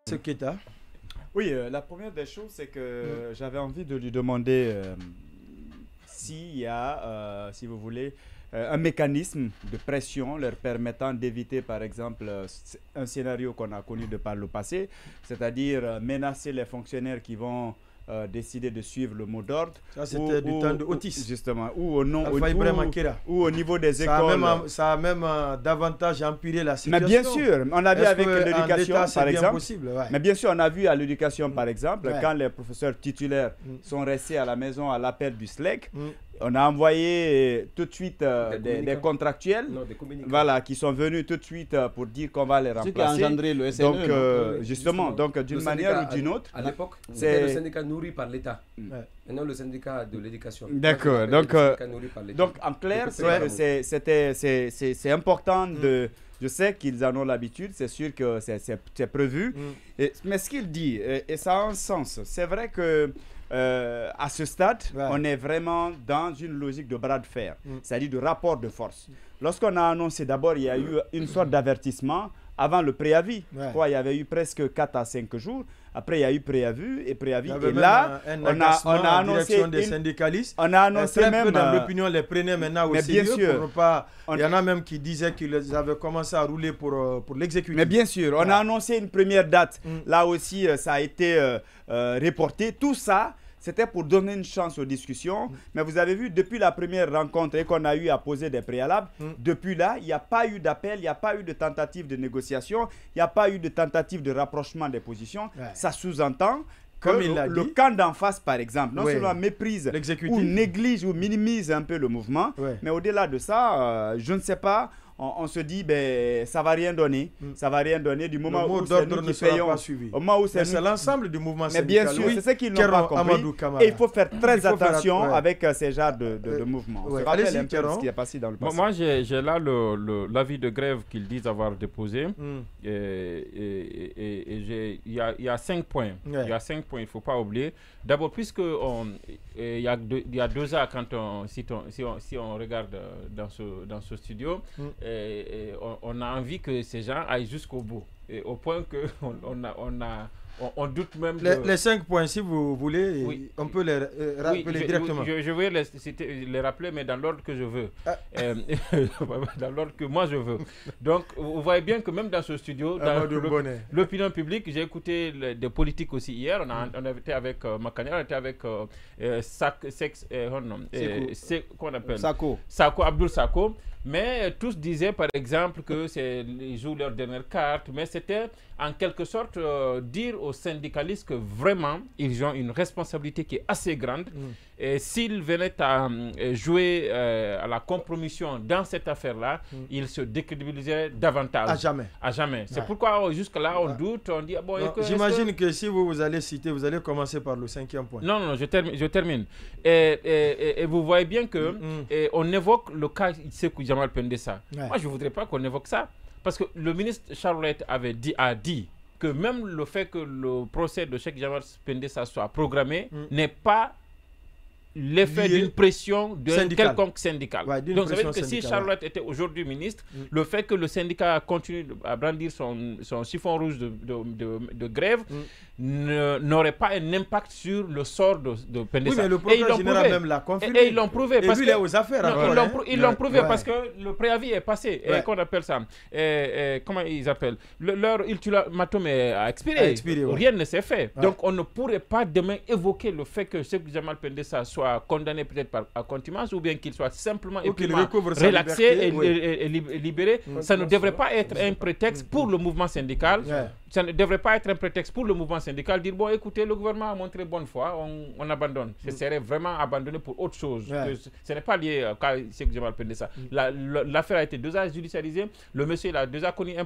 Seketa. Oui, la première des choses, c'est que j'avais envie de lui demander s'il y a, si vous voulez, un mécanisme de pression leur permettant d'éviter, par exemple, un scénario qu'on a connu de par le passé, c'est-à-dire menacer les fonctionnaires qui vont décider de suivre le mot d'ordre. Ça, c'était du temps de Otis. Justement. Ou au niveau des ça écoles. Ça a même davantage empiré la situation. Mais bien sûr, on a vu avec l'éducation, par exemple. Possible, ouais. Mais bien sûr, on a vu à l'éducation, par exemple, quand les professeurs titulaires sont restés à la maison à l'appel du SLEC, on a envoyé tout de suite des contractuels, voilà, qui sont venus tout de suite pour dire qu'on va les remplacer. Ce qui a engendré le SNE. Donc, justement, donc d'une manière ou d'une autre. À l'époque, c'était le syndicat nourri par l'État. Et non le syndicat de l'éducation. D'accord. Donc, en clair, c'est important de... Je sais qu'ils en ont l'habitude, c'est sûr que c'est prévu. Mais ce qu'il dit, et ça a un sens, c'est vrai que à ce stade, on est vraiment dans une logique de bras de fer, c'est-à-dire de rapport de force. Lorsqu'on a annoncé d'abord, il y a eu une sorte d'avertissement avant le préavis. Il y avait eu presque 4 à 5 jours. Après, il y a eu préavis. Et là, on a annoncé des syndicalistes. On a annoncé même... dans l'opinion, les prenait maintenant au sérieux. Bien sûr. Il y en a même qui disaient qu'ils avaient commencé à rouler pour l'exécutif. Mais bien sûr, on a annoncé une première date. Là aussi, ça a été reporté. Tout ça, c'était pour donner une chance aux discussions. Mais vous avez vu, depuis la première rencontre et qu'on a eu à poser des préalables, depuis là, il n'y a pas eu d'appel, il n'y a pas eu de tentative de négociation, il n'y a pas eu de tentative de rapprochement des positions. Ça sous-entend que le camp d'en face, par exemple, non seulement méprise ou néglige ou minimise un peu le mouvement, mais au-delà de ça, je ne sais pas, on se dit, ça ne va rien donner. Ça ne va rien donner du moment où c'est nous qui payons. Au moment où c'est l'ensemble du mouvement syndical. Mais bien sûr, c'est ce qu'ils n'ont pas compris. Et il faut faire très attention avec ces genres de mouvements. On se rappelle un peu ce qui est passé dans le passé. Moi, j'ai là l'avis de grève qu'ils disent avoir déposé. Et il y a 5 points. Il y a 5 points, il ne faut pas oublier. D'abord, puisque il y a 2 ans, si on regarde dans ce studio, on a envie que ces gens aillent jusqu'au bout. Et au point qu'on doute même les 5 points, si vous voulez, on peut les rappeler directement. Je vais les rappeler, mais dans l'ordre que je veux. Dans l'ordre que moi je veux. Donc, vous voyez bien que même dans ce studio, dans l'opinion publique, j'ai écouté des politiques aussi hier. On avait été avec Makanya, on était avec Abdoul Sako. Mais tous disaient par exemple qu'ils jouent leur dernière carte, mais c'était en quelque sorte dire aux syndicalistes que vraiment ils ont une responsabilité qui est assez grande. Et s'ils venaient à jouer à la compromission dans cette affaire-là, ils se décrédibiliseraient davantage. À jamais. C'est pourquoi jusque-là on doute, on dit j'imagine que si vous allez citer, vous allez commencer par le 5e point. Non, je termine. Et vous voyez bien que on évoque le cas Sékou Jamal Pendessa. Moi, je ne voudrais pas qu'on évoque ça. Parce que le ministre Charlotte a dit que même le fait que le procès de Cheikh Jamal Pendessa soit programmé n'est pas l'effet d'une pression d'un quelconque syndical. Donc, ça veut dire que si Charlotte était aujourd'hui ministre, le fait que le syndicat continue à brandir son chiffon rouge de grève n'aurait pas un impact sur le sort de Pendessa. Oui, mais le procureur général même l'a confirmé. Et ils l'ont prouvé. Et lui, il est aux affaires. Ils l'ont prouvé parce que le préavis est passé. Qu'on appelle ça comment ils appellent leur ultimatum a expiré. Rien ne s'est fait. Donc, on ne pourrait pas demain évoquer le fait que Cheikh Jamal Pendessa soit condamné peut-être par contumace ou bien qu'il soit simplement relaxé et libéré. Ça ne devrait pas être un prétexte pour le mouvement syndical. Ça ne devrait pas être un prétexte pour le mouvement syndical dire bon écoutez, le gouvernement a montré bonne foi, on abandonne. Ce serait vraiment abandonné pour autre chose. Ce n'est pas lié à Cheikh Jamal Pendessa. L'affaire a été déjà judiciarisée. Le monsieur il a déjà connu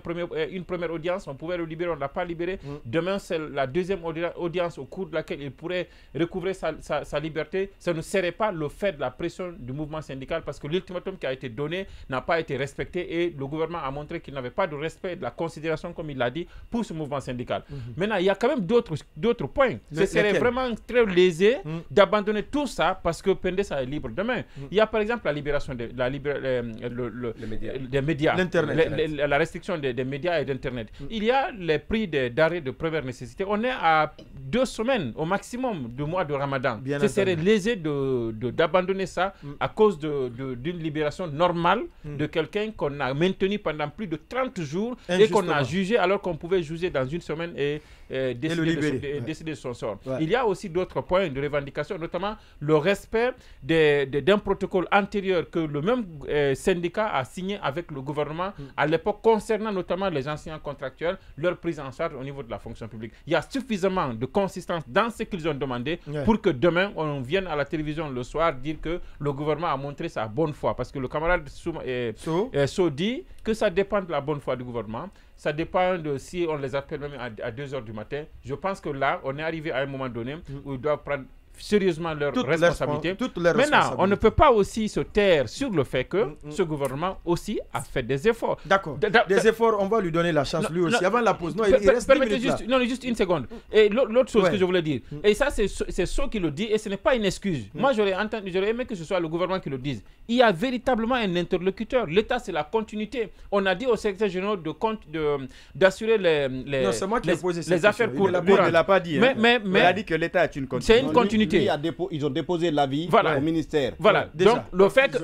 une première audience. On pouvait le libérer, on ne l'a pas libéré. Demain c'est la deuxième audience au cours de laquelle il pourrait recouvrer sa liberté. Ça ne serait pas le fait de la pression du mouvement syndical parce que l'ultimatum qui a été donné n'a pas été respecté et le gouvernement a montré qu'il n'avait pas de respect de la considération, comme il l'a dit, pour ce mouvement syndical. Maintenant, il y a quand même d'autres points. Ce serait vraiment très lésé d'abandonner tout ça parce que PNDESA est libre demain. Il y a par exemple la libération des médias, la restriction des médias et d'Internet. Il y a les prix d'arrêt de première nécessité. On est à 2 semaines au maximum du mois de Ramadan. Ce serait lésé d'abandonner ça à cause d'une libération normale de quelqu'un qu'on a maintenu pendant plus de 30 jours et qu'on a jugé alors qu'on pouvait juger dans une semaine et décider de son sort. Il y a aussi d'autres points de revendication, notamment le respect d'un protocole antérieur que le même syndicat a signé avec le gouvernement à l'époque concernant notamment les enseignants contractuels, leur prise en charge au niveau de la fonction publique. Il y a suffisamment de consistance dans ce qu'ils ont demandé pour que demain on vienne à la télévision le soir dire que le gouvernement a montré sa bonne foi, parce que le camarade So dit que ça dépend de la bonne foi du gouvernement. Ça dépend de si on les appelle même à 2 h du matin. Je pense que là, on est arrivé à un moment donné où ils doivent prendre sérieusement leurs responsabilités. Maintenant, on ne peut pas aussi se taire sur le fait que ce gouvernement aussi a fait des efforts. D'accord. Des efforts, on va lui donner la chance lui aussi. Avant la pause, non, il reste 10 minutes juste une seconde. Et l'autre chose que je voulais dire, et ça c'est ce qui le dit, et ce n'est pas une excuse. Moi, j'aurais aimé que ce soit le gouvernement qui le dise. Il y a véritablement un interlocuteur. L'État, c'est la continuité. On a dit au secrétaire général d'assurer les affaires courantes. Il ne l'a pas dit. Mais il a dit que l'État est une continuité. C'est une continuité. Ils ont déposé l'avis au ministère. Voilà. Donc le fait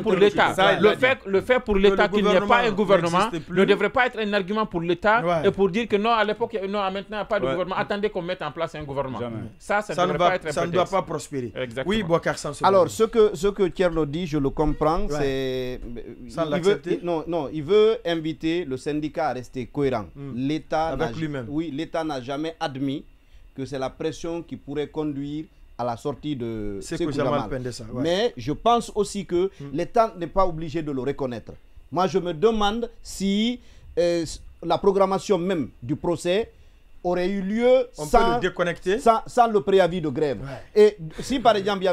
pour l'État, le fait pour l'État qu'il n'y ait pas un gouvernement ne devrait pas être un argument pour l'État et pour dire que non, à l'époque, non, maintenant il n'y a pas de gouvernement. Attendez qu'on mette en place un gouvernement. Ça ne devrait pas être un ça ne doit pas prospérer. Exactement. Oui, Boubacar Samson. Alors ce que Thierno dit, je le comprends. C'est sans l'accepter. Non, il veut inviter le syndicat à rester cohérent. L'État avec lui-même. Oui, l'État n'a jamais admis que c'est la pression qui pourrait conduire à la sortie de Sékou Jamal. Mais je pense aussi que l'État n'est pas obligé de le reconnaître. Moi, je me demande si la programmation même du procès aurait eu lieu sans le préavis de grève. Et si par exemple il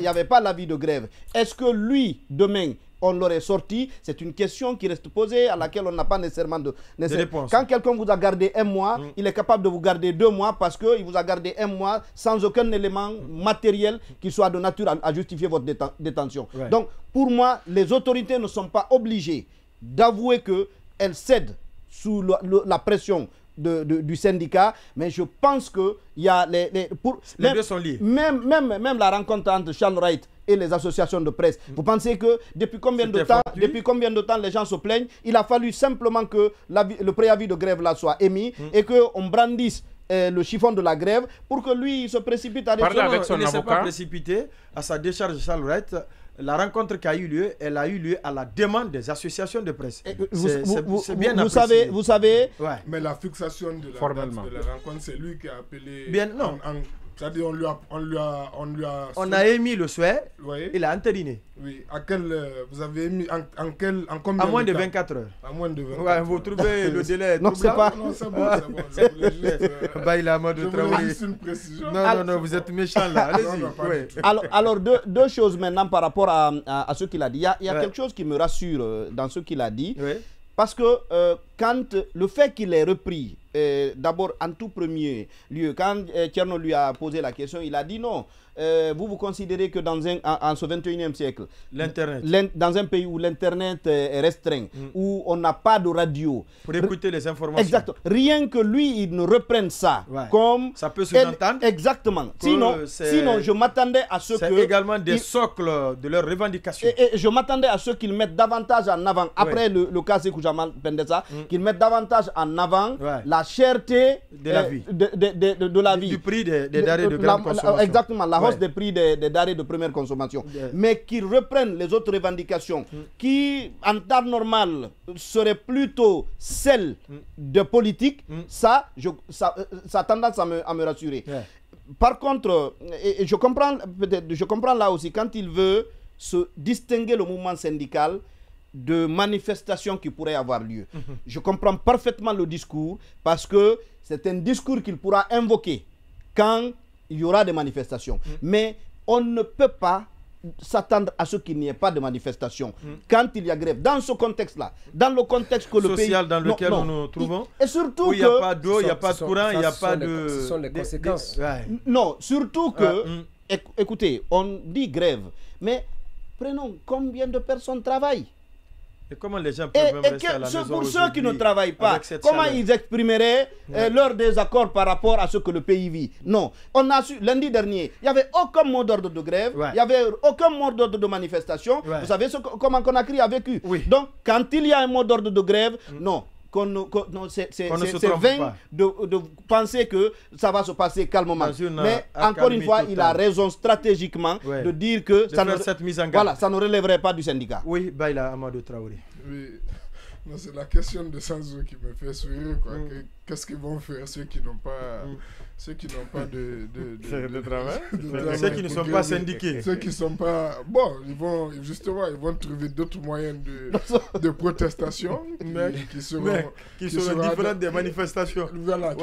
n'y avait pas l'avis de grève, est-ce que lui, demain, on l'aurait sorti? C'est une question qui reste posée, à laquelle on n'a pas nécessairement de réponse. Quand quelqu'un vous a gardé 1 mois, il est capable de vous garder 2 mois parce qu'il vous a gardé 1 mois sans aucun élément matériel qui soit de nature à justifier votre détention. Donc, pour moi, les autorités ne sont pas obligées d'avouer qu'elles cèdent sous la pression du syndicat, mais je pense que il y a les deux sont liés. Même la rencontre entre Charles Wright et les associations de presse. Vous pensez que depuis combien de temps les gens se plaignent? Il a fallu simplement que le préavis de grève là soit émis et qu'on brandisse le chiffon de la grève pour que lui il se précipite à parler avec son avocat. Il ne s'est pas précipité à sa décharge de Charles Wright. La rencontre qui a eu lieu, elle a eu lieu à la demande des associations de presse. C'est bien apprécié. Vous savez. Ouais. Mais la fixation de la rencontre, c'est lui qui a appelé. Bien, non. C'est-à-dire, on a émis le souhait, il a entériné. Oui, vous avez émis en combien à moins de temps? 24 heures. À moins de 24 heures. Vous trouvez le délai? Non, c'est pas. Non, c'est bon, c'est bon. Il a mode de travail. Juste une précision. Non, vous êtes méchant là. Allez-y. Alors, deux choses maintenant par rapport à ce qu'il a dit. Il y a quelque chose qui me rassure dans ce qu'il a dit. Parce que quand le fait qu'il ait repris, d'abord en tout premier lieu, quand Thierno lui a posé la question, il a dit non. Vous considérez que dans ce 21e siècle, dans un pays où l'Internet est restreint, où on n'a pas de radio, pour écouter les informations. Exact. Rien que lui, il ne reprenne ça comme... Ça peut sous-entendre. Exactement. Sinon, je m'attendais à ce que... C'est également des socles de leurs revendications. Et je m'attendais à ce qu'ils mettent davantage en avant, après le cas Sékou Jamal PNDESA, qu'ils mettent davantage en avant la cherté de la vie. De la vie. Du prix des denrées de grande consommation. Exactement, la hausse des prix des denrées de première consommation. Mais qu'ils reprennent les autres revendications qui, en temps normal, seraient plutôt celles de politique, ça a tendance à me rassurer. Par contre, et je comprends là aussi, quand il veut se distinguer le mouvement syndical de manifestations qui pourraient avoir lieu. Je comprends parfaitement le discours parce que c'est un discours qu'il pourra invoquer quand il y aura des manifestations. Mais on ne peut pas s'attendre à ce qu'il n'y ait pas de manifestation. Quand il y a grève, dans ce contexte-là, dans le contexte que le pays... social dans lequel nous nous trouvons, et surtout où il n'y a pas d'eau, il n'y a pas de courant, il n'y a pas de... Ce sont les conséquences. Non, surtout que... Écoutez, on dit grève, mais prenons combien de personnes travaillent. Et comment les gens peuvent même rester à la maison pour ceux qui ne travaillent pas, comment ils exprimeraient leur désaccord par rapport à ce que le pays vit? Non. On a su, lundi dernier, il n'y avait aucun mot d'ordre de grève, il n'y avait aucun mot d'ordre de manifestation. Vous savez comment Conakry a vécu? Donc, quand il y a un mot d'ordre de grève, non. C'est vain de penser que ça va se passer calmement. Mais encore une fois, il a raison stratégiquement de dire que ça ne relèverait pas du syndicat. Oui, Baïla Amadou Traoré. Oui, c'est la question de Sanzo qui me fait sourire. Qu'est-ce qu'ils vont faire ceux qui n'ont pas, de travail, ceux qui ne sont pas syndiqués, ceux qui ne sont pas ils vont trouver d'autres moyens de protestation, mais qui seront différents des manifestations. Voilà,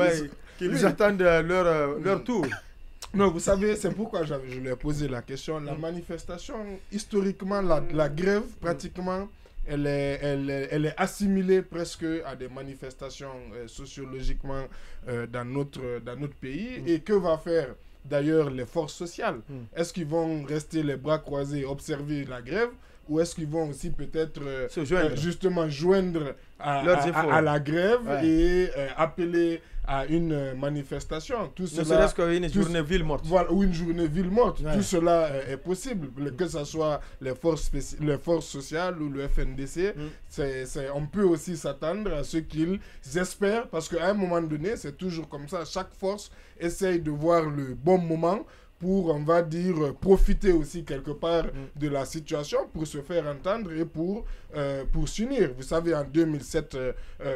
qui nous attendent leur tour. Non, vous savez, c'est pourquoi je lui ai posé la question. La manifestation, historiquement, la grève, pratiquement, elle est assimilée presque à des manifestations sociologiquement dans notre pays. Et que va faire d'ailleurs les forces sociales? Est-ce qu'ils vont rester les bras croisés et observer la grève, ou est-ce qu'ils vont aussi peut-être justement joindre à la grève et appeler à une manifestation? Tout cela, ne serait-ce qu'une journée ville morte. Voilà, ou une journée ville morte. Tout cela est possible, que ce soit les forces sociales ou le FNDC. On peut aussi s'attendre à ce qu'ils espèrent, parce qu'à un moment donné, c'est toujours comme ça. Chaque force essaye de voir le bon moment pour, on va dire, profiter aussi quelque part de la situation, pour se faire entendre et pour s'unir. Vous savez, en 2007,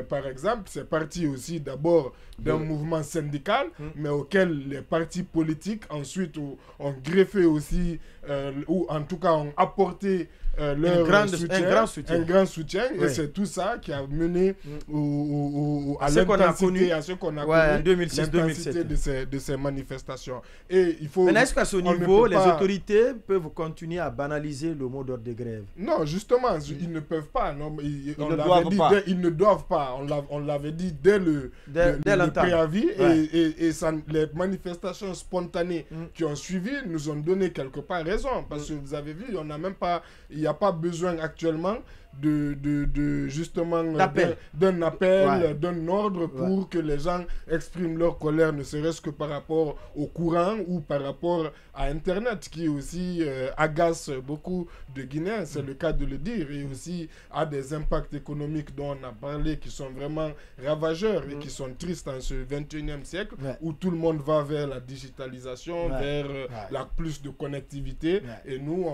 par exemple, c'est parti aussi d'abord d'un mouvement syndical, mais auquel les partis politiques ensuite ont greffé aussi, ou en tout cas ont apporté un grand soutien. Et c'est tout ça qui a mené à ce qu'on a connu, en 2006-2007 de ces manifestations. Et il faut... Mais est-ce qu'à ce niveau, les autorités peuvent continuer à banaliser le mot d'ordre de grève? Non, justement, ils ne peuvent pas. Non, ils ne doivent pas. On l'avait dit dès le préavis. Et les manifestations spontanées qui ont suivi nous ont donné quelque part raison. Parce que vous avez vu, il n'y a pas besoin actuellement justement d'un appel, d'un ordre pour que les gens expriment leur colère, ne serait-ce que par rapport au courant ou par rapport à Internet, qui aussi agace beaucoup de Guinéens, c'est le cas de le dire, et aussi a des impacts économiques dont on a parlé, qui sont vraiment ravageurs et qui sont tristes en ce 21e siècle, où tout le monde va vers la digitalisation, vers plus de connectivité, et nous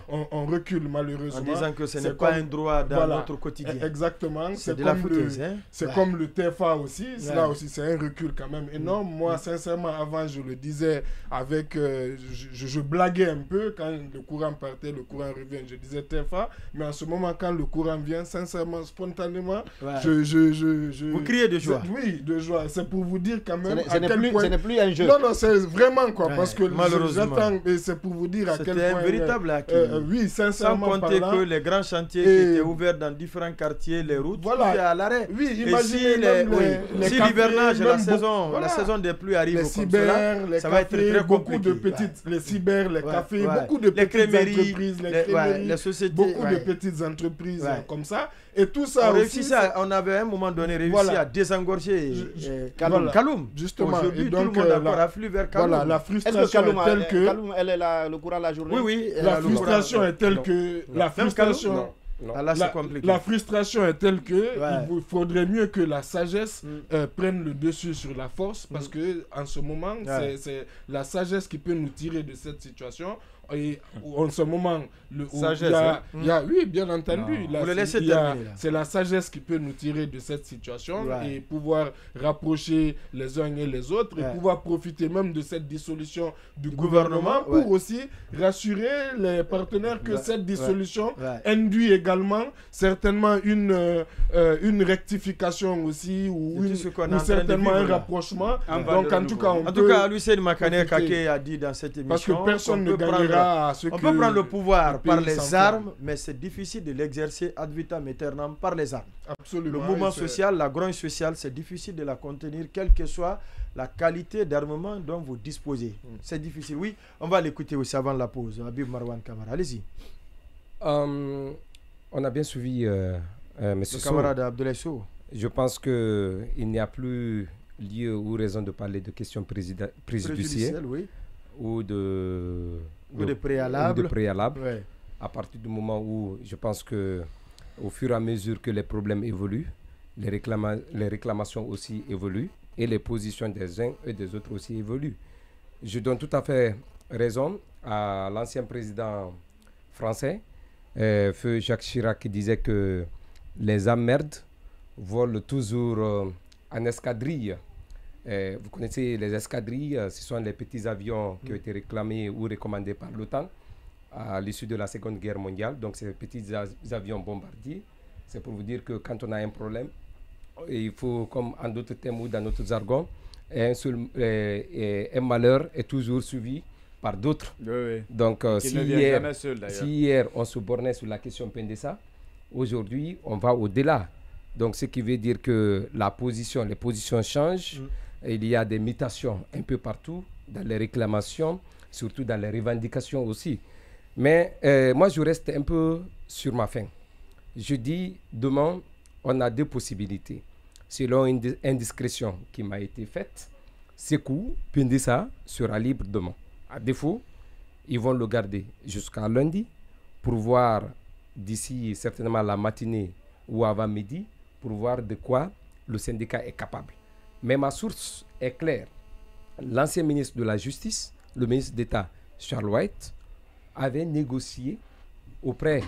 on recule malheureusement. En disant que ce n'est pas un droit dans notre quotidien. Exactement. C'est de la foutaise. C'est comme le TFA aussi. Là aussi, c'est un recul quand même énorme. Moi, sincèrement, avant, je le disais avec... je blaguais un peu quand le courant partait, le courant revient. Je disais TFA. Mais en ce moment, quand le courant vient, sincèrement, spontanément, vous criez de joie. Oui, de joie. C'est pour vous dire quand même ce n'est plus un jeu. Non, c'est vraiment quoi. Parce que malheureusement, c'est pour vous dire à quel point... C'était un véritable acquis. Oui, sincèrement. Sans compter que les grands chantiers qui étaient ouverts dans différents quartiers, les routes, tout est à l'arrêt. Oui, imaginez si l'hivernage, la saison des pluies arrive les cyber, comme cela, ça va être très compliqué. Les cyber, les cafés, beaucoup de petites entreprises, les sociétés, beaucoup de petites entreprises comme ça. Et tout ça on avait à un moment donné réussi à désengorger Kaloum. Justement. Aujourd'hui, tout le monde a afflue vers Kaloum. Voilà, la frustration est telle que... Kaloum, elle est le courant de la journée? Oui. La frustration est telle que... La frustration est telle que il faudrait mieux que la sagesse prenne le dessus sur la force, parce que en ce moment, c'est la sagesse qui peut nous tirer de cette situation. Et en ce moment, oui, bien entendu, c'est la sagesse qui peut nous tirer de cette situation et pouvoir rapprocher les uns et les autres et pouvoir profiter même de cette dissolution du gouvernement pour aussi rassurer les partenaires que cette dissolution induit également certainement une rectification aussi ou certainement un rapprochement. Donc en tout cas, Lucien Makane Kake a dit dans cette émission, parce que personne ne gagnera on peut prendre le pouvoir par les armes, mais c'est difficile de l'exercer ad vitam aeternam par les armes. Absolument. Le mouvement social, la grogne sociale, c'est difficile de la contenir, quelle que soit la qualité d'armement dont vous disposez. C'est difficile. Oui, on va l'écouter aussi avant la pause. Habib Marwan Kamara, allez-y. On a bien suivi M. Sow. Camarade Abdoulaye Sow. Je pense qu'il n'y a plus lieu ou raison de parler de questions préjudicielles, oui, ou de préalables. Ouais. À partir du moment où je pense que au fur et à mesure que les problèmes évoluent, les réclamations aussi évoluent et les positions des uns et des autres aussi évoluent. Je donne tout à fait raison à l'ancien président français, feu Jacques Chirac, qui disait que les emmerdes volent toujours en escadrille. Vous connaissez les escadrilles, ce sont les petits avions qui ont été réclamés ou recommandés par l'OTAN à l'issue de la Seconde Guerre mondiale. Donc, ces petits avions bombardiers, c'est pour vous dire que quand on a un problème, il faut, comme en d'autres thèmes ou dans notre jargon, un malheur est toujours suivi par d'autres. Oui. Donc, si hier on se bornait sur la question Pendessa, aujourd'hui on va au-delà. Donc, ce qui veut dire que les positions changent. Il y a des mutations un peu partout, dans les réclamations, surtout dans les revendications aussi. Mais moi, je reste un peu sur ma faim. Je dis, demain, on a deux possibilités. Selon une indiscrétion qui m'a été faite, Sékou Pendessa sera libre demain. À défaut, ils vont le garder jusqu'à lundi pour voir d'ici certainement la matinée ou avant midi, pour voir de quoi le syndicat est capable. Mais ma source est claire. L'ancien ministre de la Justice, le ministre d'État Charles White, avait négocié auprès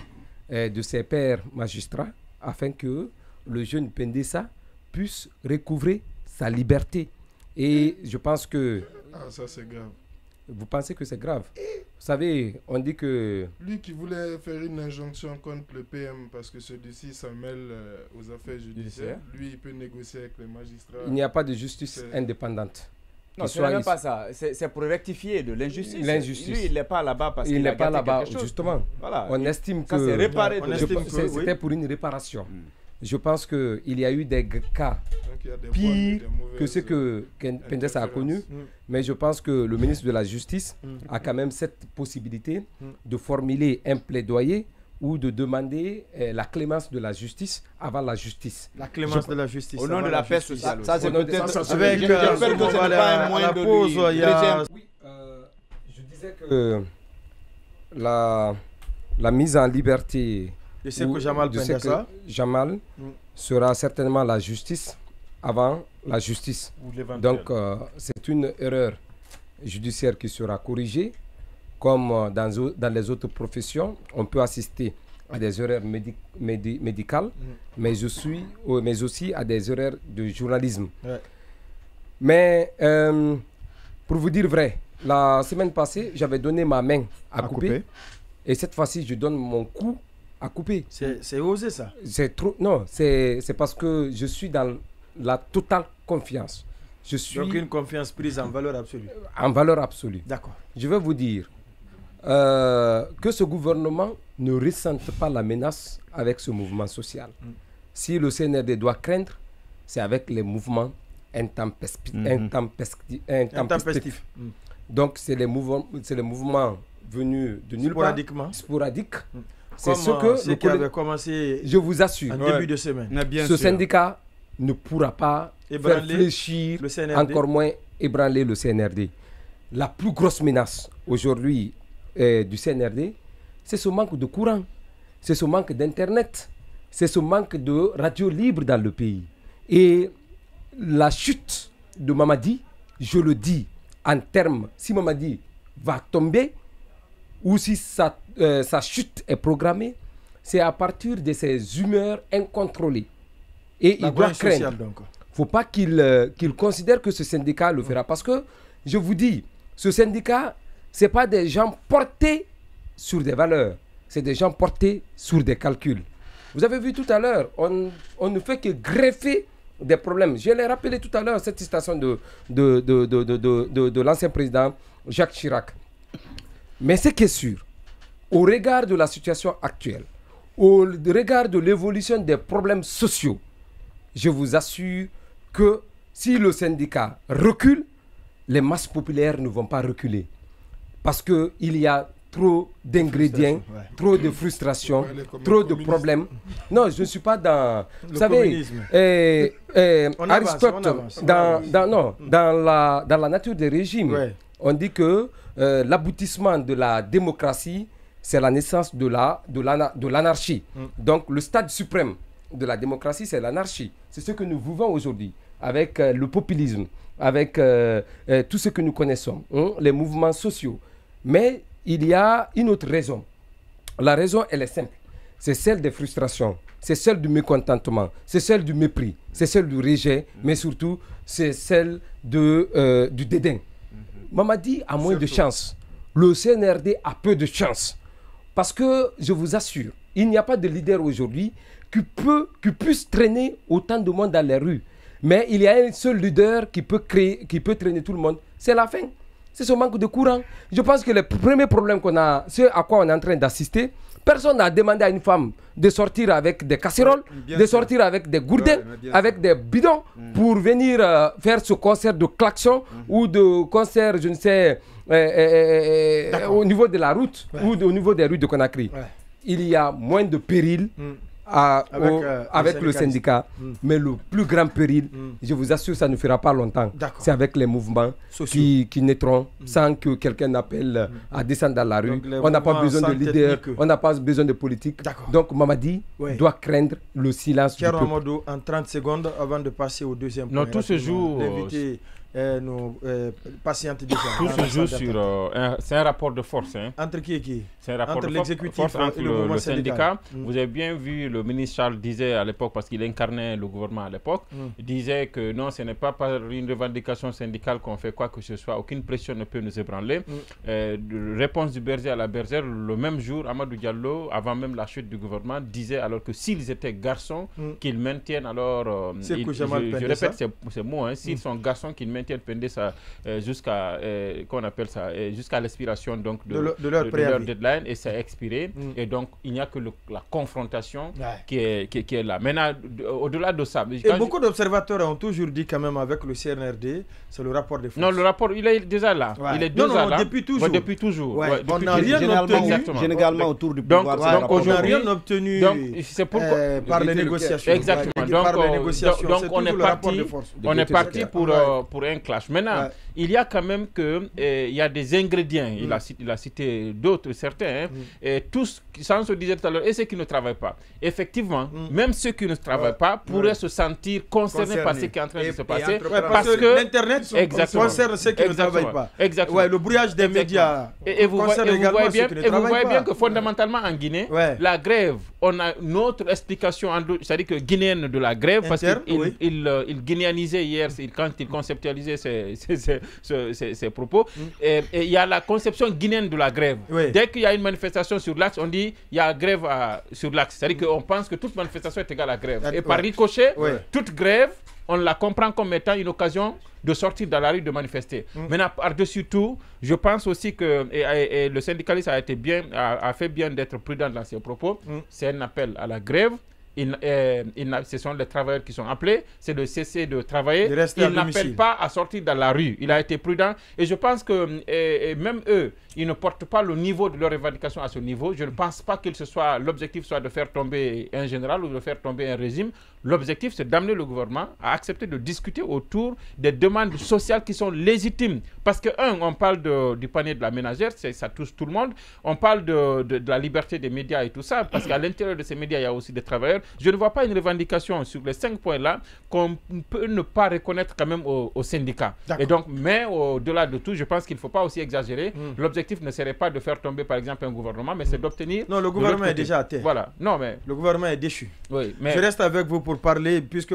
de ses pairs magistrats afin que le jeune Pendessa puisse recouvrer sa liberté. Et je pense que... Ah, ça c'est grave. Vous pensez que c'est grave? Vous savez, on dit que... Lui qui voulait faire une injonction contre le PM parce que celui-ci s'en mêle aux affaires judiciaires, lui il peut négocier avec les magistrats. Il n'y a pas de justice indépendante. Non, ce n'est même pas ça. C'est pour rectifier de l'injustice. Lui, il n'est pas là-bas parce qu'il n'est pas là-bas, justement. Voilà. On estime que... Ça, c'est réparé. C'était pour une réparation. Je pense qu'il y a eu des cas pires que ce que Pendessa a connu, mais je pense que le ministre de la Justice a quand même cette possibilité de formuler un plaidoyer ou de demander la clémence de la justice avant la justice. La clémence de la justice. Au nom de la paix sociale. Ça, c'est peut-être... Avec j'espère que ce n'est pas un moyen de lui... Oui, je disais que la mise en liberté de Sékou Jamal sera certainement la justice avant la justice. Donc, c'est une erreur judiciaire qui sera corrigée. Comme dans les autres professions, on peut assister à des erreurs médicales, mais aussi à des erreurs de journalisme. Ouais. Mais, pour vous dire vrai, la semaine passée, j'avais donné ma main à couper. Et cette fois-ci, je donne mon cou à couper. C'est osé ça? C'est trop. Non, c'est parce que je suis dans la totale confiance. Donc une confiance prise en valeur absolue. En valeur absolue. D'accord. Je vais vous dire que ce gouvernement ne ressente pas la menace avec ce mouvement social. Si le CNRD doit craindre, c'est avec les mouvements intempestifs. Donc c'est les mouvements venus de nulle part, sporadiques. C'est ce qui avait commencé, je vous assure, en début de semaine. Ce syndicat ne pourra pas faire fléchir, encore moins ébranler le CNRD. La plus grosse menace aujourd'hui du CNRD, c'est ce manque de courant, c'est ce manque d'internet, c'est ce manque de radio libre dans le pays. Et la chute de Mamadi, je le dis en termes, si Mamadi va tomber, ou si sa chute est programmée, c'est à partir de ses humeurs incontrôlées. Et il doit craindre. Il ne faut pas qu'il considère que ce syndicat le fera. Parce que, je vous dis, ce syndicat, ce n'est pas des gens portés sur des valeurs. C'est des gens portés sur des calculs. Vous avez vu tout à l'heure, on ne fait que greffer des problèmes. Je l'ai rappelé tout à l'heure, cette citation de l'ancien président Jacques Chirac. Mais ce qui est sûr, au regard de la situation actuelle, au regard de l'évolution des problèmes sociaux, je vous assure que si le syndicat recule, les masses populaires ne vont pas reculer. Parce qu'il y a trop d'ingrédients, trop de frustration, trop de problèmes. Non, je ne suis pas dans... Vous savez, Aristote, dans la nature des régimes, on dit que l'aboutissement de la démocratie, c'est la naissance de l'anarchie. Donc, le stade suprême de la démocratie, c'est l'anarchie. C'est ce que nous vivons aujourd'hui, avec le populisme, avec tout ce que nous connaissons, les mouvements sociaux. Mais il y a une autre raison. La raison, elle est simple. C'est celle des frustrations, c'est celle du mécontentement, c'est celle du mépris, c'est celle du rejet, mais surtout, c'est celle du dédain. Mamadi a moins de chance. Le CNRD a peu de chance. Parce que, je vous assure, il n'y a pas de leader aujourd'hui qui puisse traîner autant de monde dans les rues. Mais il y a un seul leader qui peut traîner tout le monde. C'est la faim. C'est ce manque de courant. Je pense que le premier problème qu'on a, c'est à quoi on est en train d'assister. Personne n'a demandé à une femme de sortir avec des casseroles, de sortir avec des gourdins, avec des bidons, pour venir faire ce concert de klaxon ou de concert, je ne sais, au niveau de la route ou au niveau des rues de Conakry. Il y a moins de péril avec le syndicat, mais le plus grand péril, je vous assure, ça ne fera pas longtemps. C'est avec les mouvements qui naîtront sans que quelqu'un appelle à descendre dans la rue. On n'a pas besoin de leader, on n'a pas besoin de politique. Donc Mamadi doit craindre le silence du peuple. Amadou, en 30 secondes avant de passer au deuxième point. Non, tout se joue... nos patientes déjà. Tout se joue sur... c'est un rapport de force. Entre qui et qui? C'est un rapport de force entre le syndicat. Vous avez bien vu, le ministre Charles disait à l'époque, parce qu'il incarnait le gouvernement à l'époque, il disait que non, ce n'est pas par une revendication syndicale qu'on fait quoi que ce soit. Aucune pression ne peut nous ébranler. Réponse du berger à la bergère, le même jour, Amadou Diallo, avant même la chute du gouvernement, disait alors que s'ils étaient garçons, qu'ils maintiennent alors... je répète ces mots, s'ils sont garçons, qu'ils maintiennent Pendessa jusqu'à qu'on appelle ça jusqu'à l'expiration donc de leur deadline, et c'est expiré, et donc il n'y a que la confrontation qui est là. Maintenant, au-delà de ça, et beaucoup d'observateurs ont toujours dit quand même avec le CNRD, c'est le rapport de force. Non, le rapport, il est déjà là. Il est déjà là. Depuis toujours. Depuis toujours. On n'a rien obtenu. Généralement autour du pouvoir. Donc on n'a rien obtenu par les négociations. Exactement. Donc on est parti pour un clash. Maintenant, il y a quand même il y a des ingrédients. Il a cité d'autres, certains, et tous, sans se dire tout à l'heure, et ceux qui ne travaillent pas. Effectivement, même ceux qui ne travaillent pas pourraient se sentir concernés par ce qui est en train de se passer. Parce que l'Internet concerne ceux qui ne travaillent pas. Exactement. Le brouillage des médias concerne également ceux qui ne travaillent pas. Et vous voyez bien que fondamentalement en Guinée, la grève, on a une autre explication, c'est-à-dire que guinéenne de la grève, parce qu'il guinéanisait hier, quand il conceptualisait ses propos, et il y a la conception guinéenne de la grève. Dès qu'il y a une manifestation sur l'axe, on dit il y a grève sur l'axe. C'est-à-dire qu'on pense que toute manifestation est égale à grève. Et par ricochet, toute grève, on la comprend comme étant une occasion de sortir dans la rue, de manifester. Maintenant, par-dessus tout, je pense aussi que et le syndicaliste a fait bien d'être prudent dans ses propos. C'est un appel à la grève. Ce sont les travailleurs qui sont appelés, c'est de cesser de travailler. Il n'appelle pas à sortir dans la rue. Il a été prudent. Et je pense que même eux, ils ne portent pas le niveau de leur revendication à ce niveau. Je ne pense pas que l'objectif soit de faire tomber un général ou de faire tomber un régime. L'objectif, c'est d'amener le gouvernement à accepter de discuter autour des demandes sociales qui sont légitimes. Parce que, on parle du panier de la ménagère, ça touche tout le monde. On parle de la liberté des médias et tout ça, parce qu'à l'intérieur de ces médias, il y a aussi des travailleurs. Je ne vois pas une revendication sur les 5 points-là qu'on peut ne pas reconnaître quand même aux syndicats. Et donc, mais au-delà de tout, je pense qu'il ne faut pas aussi exagérer. L'objectif ne serait pas de faire tomber, par exemple, un gouvernement, mais c'est d'obtenir... Non, le gouvernement est déjà à terre. Voilà. Non, mais... Le gouvernement est déchu. Oui, mais... Je reste avec vous pour parler, puisque...